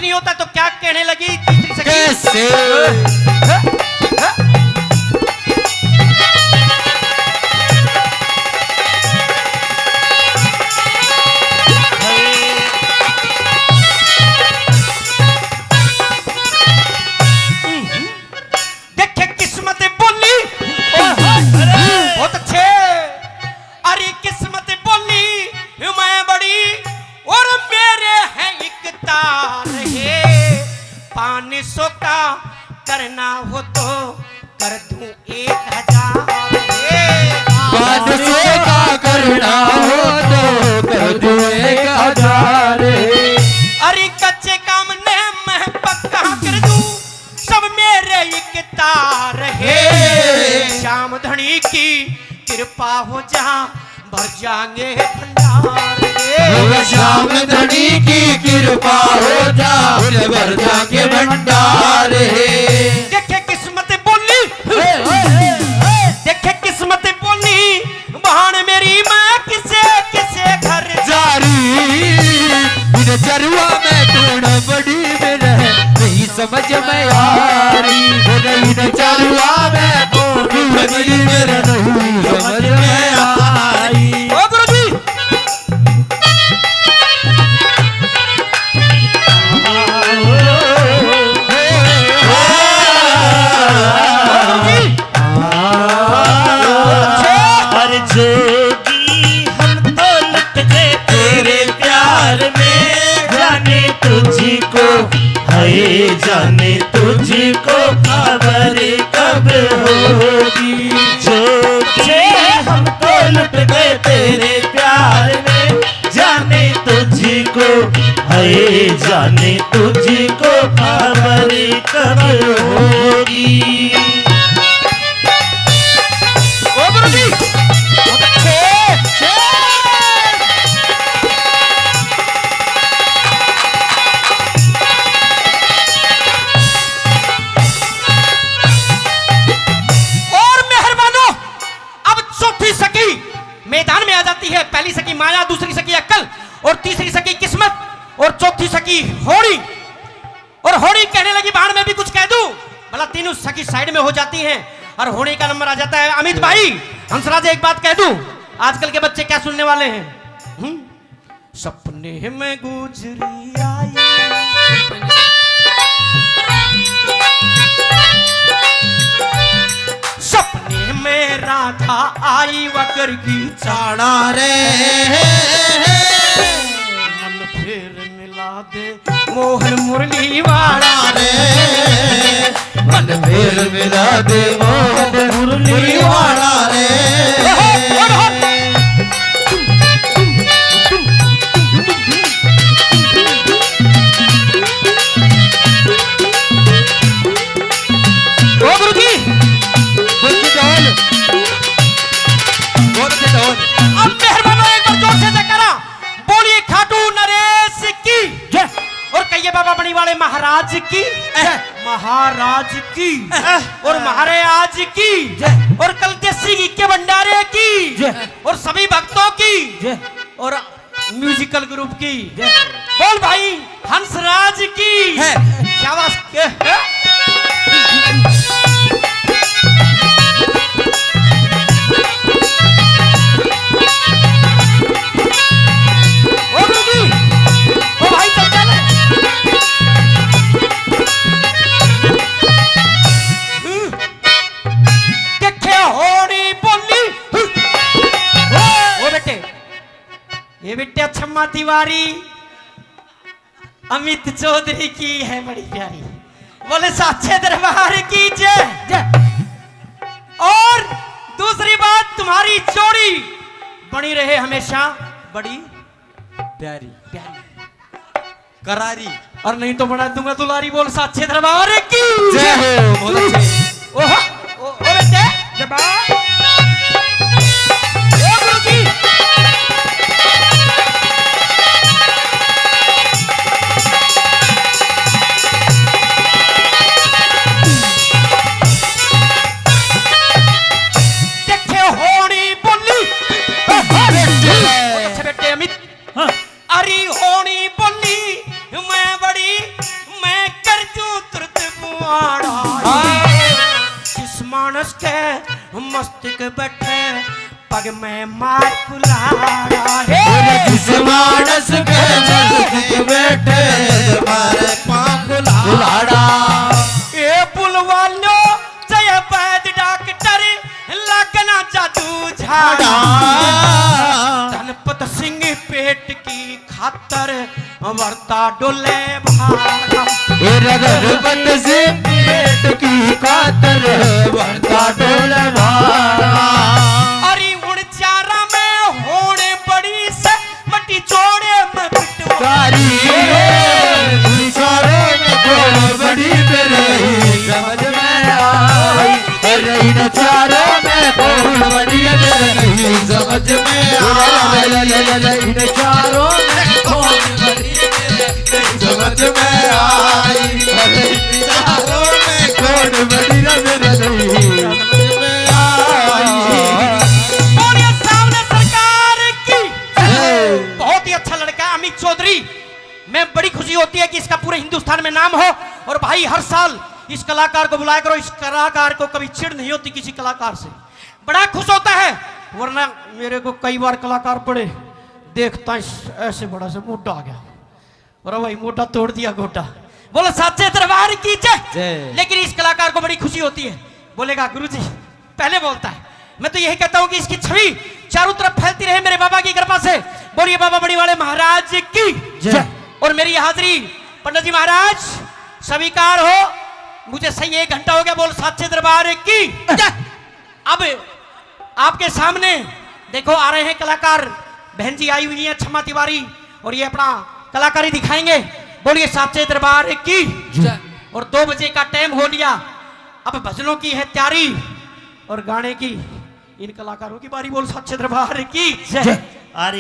नहीं होता तो क्या कहने लगी तीसरी सखी? कैसे? देखे किस्मत बोली बहुत अच्छे। अरे किस्मत बोली मैं बड़ी और मेरे हैं एक तार है। 500 का करना हो तो कर दूं 1000 है। 500 का करना हो तो कर दूं 1000 है। अरे कच्चे काम ने मैं पक्का कर दूं सब मेरे एक तार है। श्याम धनी की कृपा हो जहां भर जाएंगे भंडार है। श्याम धनी की कृपा हो जा भर जाके भंडार है। देखे किस्मत बोली देखे किस्मत बोली बहान मेरी मैं किसे किसे घर जारी इन चरुआ में ढूंढ बड़ी मेरा नहीं समझ में यारी। इन चरुआ में ढूंढ बड़ी मेरा नहीं समझ में आई। ओ गुरुजी हर जोगी हम तो लुट गए तेरे प्यार में। जाने तुझको है जाने तुझको खबर कब होगी। जोगी हम तो लुट गए तेरे प्यार में। जाने तुझको है जाने तुझको खबर कब होगी। ओ गुरुजी बहुत अच्छे। और मेहरबानो अब चौथी सखी मैदान में आ जाती है। पहली सखी माया, दूसरी सखी अक्कल और तीसरी सखी किस्मत और चौथी सखी होड़ी। और होड़ी कहने लगी बाण में भी कुछ कह दूं भला। तीनों सखी साइड में हो जाती हैं और होड़ी का नंबर आ जाता है। अमित भाई हंसराज एक बात कह दूं आजकल के बच्चे क्या सुनने वाले हैं? सपने में गुजरी आई सपने में राधा आई वकर की चाड़ा रे मन फिर मिला दे मोहन मुरली वाला रे मन फिर मिला दे मोहन मुरली वाला रे। अब मेहरबानो एक बार जोर से जयकारा बोलिए खाटू नरेश की जय। और कहिए बाबा बड़ी वाले महाराज की महाराज की और महाराज की और कल देसी के भंडारे की और सभी भक्तों की और म्यूजिकल ग्रुप की बोल भाई हंसराज की शाबाश। ये बेटे छम्मा तिवारी अमित चौधरी की है बड़ी प्यारी। बोले साचे दरबार की जय। और दूसरी बात तुम्हारी जोड़ी बनी रहे हमेशा बड़ी प्यारी प्यारी करारी और नहीं तो बना दूंगा दुलारी। बोल साचे दरबार की जय हो। बहुत अच्छे। ओह ओ बेटे जबान ओ गुरुजी के बैठे पग में मार कुलाड़ा हे जिस मानस के नजदीक बैठे मारे पाँव कुलाड़ा ए बुलवालो जय वैद डॉक्टर लगना जादू झाड़ा धनपत सिंह पेट की खातर वर्ता डोले भागा रघुपत सिंह पेट की खातर वर्ता डोले भागा अरे उन चारा में होने बड़ी से मट्टी चोड़े में कारी सारों में कोई बड़ी मेरे समझ में आई अरे इन चारों में कोई बड़ी मेरे नहीं समझ में आई इन चारों में कोई बड़ी मेरे नहीं समझ में आई अरे इन चारों में कोई बड़ी मेरे नहीं समझ में आई और ये सामने सरकार की बहुत ही अच्छा लड़का है अमित चौधरी। मैं बड़ी खुशी होती है कि इसका पूरे हिंदुस्तान में नाम हो और भाई हर साल इस कलाकार को बुलाया करो। इस कलाकार को कभी चिढ़ नहीं होती किसी कलाकार से, बड़ा खुश होता है। वरना मेरे को कई बार कलाकार पड़े देखता ऐसे बड़ा से मोटा आ गया और भाई मोटा तोड़ दिया गोटा। बोलो सच्चे दरबार की जय। लेकिन इस कलाकार को बड़ी खुशी होती है, बोलेगा गुरुजी पहले बोलता है। मैं तो यही कहता हूं कि इसकी छवि चारों तरफ फैलती रहे मेरे बाबा की कृपा से। बोलिए बाबा बड़ी वाले महाराज की जय। और मेरी हाजिरी पंडित जी महाराज स्वीकार हो। मुझे सही 1 घंटा हो गया बोल सच्चे दरबार की जय। अब आपके सामने देखो आ रहे हैं कलाकार, बहन जी आई हुई है क्षमा तिवारी और ये अपना कलाकारी दिखाएंगे। बोलिए सच्चे दरबार की जय। और 2 बजे का टाइम हो लिया, अब भजनों की है तैयारी और गाने की। इन कलाकारों की बारी बोल सच्चे दरबार की जय। अरे